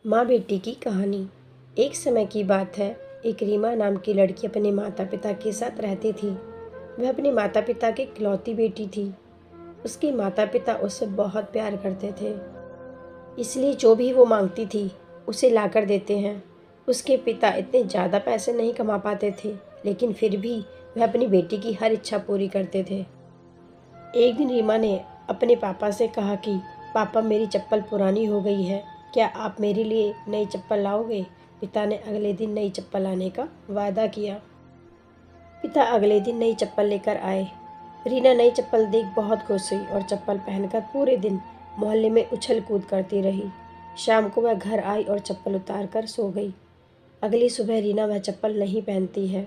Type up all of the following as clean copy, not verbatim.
माँ बेटी की कहानी। एक समय की बात है। एक रीमा नाम की लड़की अपने माता पिता के साथ रहती थी। वह अपने माता पिता की इकलौती बेटी थी। उसके माता पिता उससे बहुत प्यार करते थे, इसलिए जो भी वो मांगती थी उसे लाकर देते हैं। उसके पिता इतने ज़्यादा पैसे नहीं कमा पाते थे, लेकिन फिर भी वह अपनी बेटी की हर इच्छा पूरी करते थे। एक दिन रीमा ने अपने पापा से कहा कि पापा, मेरी चप्पल पुरानी हो गई है, क्या आप मेरे लिए नई चप्पल लाओगे? पिता ने अगले दिन नई चप्पल लाने का वादा किया। पिता अगले दिन नई चप्पल लेकर आए। रीना नई चप्पल देख बहुत खुश हुई और चप्पल पहनकर पूरे दिन मोहल्ले में उछल कूद करती रही। शाम को वह घर आई और चप्पल उतार कर सो गई। अगली सुबह रीना वह चप्पल नहीं पहनती है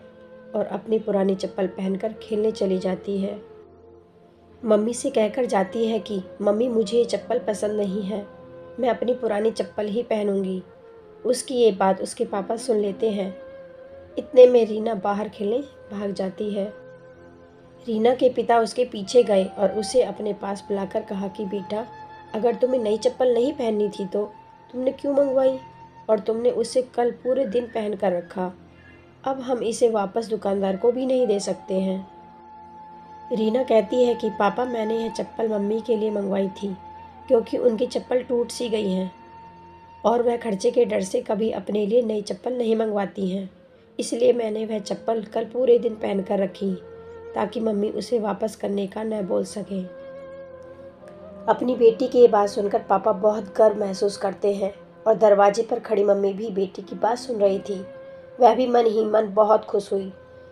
और अपनी पुरानी चप्पल पहनकर खेलने चली जाती है। मम्मी से कहकर जाती है कि मम्मी, मुझे ये चप्पल पसंद नहीं है, मैं अपनी पुरानी चप्पल ही पहनूंगी। उसकी ये बात उसके पापा सुन लेते हैं। इतने में रीना बाहर खेलने भाग जाती है। रीना के पिता उसके पीछे गए और उसे अपने पास बुलाकर कहा कि बेटा, अगर तुम्हें नई चप्पल नहीं पहननी थी तो तुमने क्यों मंगवाई, और तुमने उसे कल पूरे दिन पहन कर रखा। अब हम इसे वापस दुकानदार को भी नहीं दे सकते हैं। रीना कहती है कि पापा, मैंने यह चप्पल मम्मी के लिए मंगवाई थी, क्योंकि उनकी चप्पल टूट सी गई है और वह खर्चे के डर से कभी अपने लिए नई चप्पल नहीं मंगवाती हैं। इसलिए मैंने वह चप्पल कल पूरे दिन पहन कर रखी, ताकि मम्मी उसे वापस करने का न बोल सकें। अपनी बेटी की ये बात सुनकर पापा बहुत गर्व महसूस करते हैं और दरवाजे पर खड़ी मम्मी भी बेटी की बात सुन रही थी। वह भी मन ही मन बहुत खुश हुई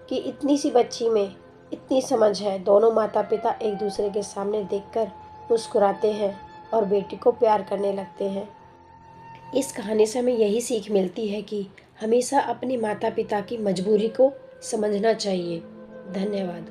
कि इतनी सी बच्ची में इतनी समझ है। दोनों माता पिता एक दूसरे के सामने देखकर मुस्कुराते हैं और बेटी को प्यार करने लगते हैं। इस कहानी से हमें यही सीख मिलती है कि हमेशा अपने माता पिता की मजबूरी को समझना चाहिए। धन्यवाद।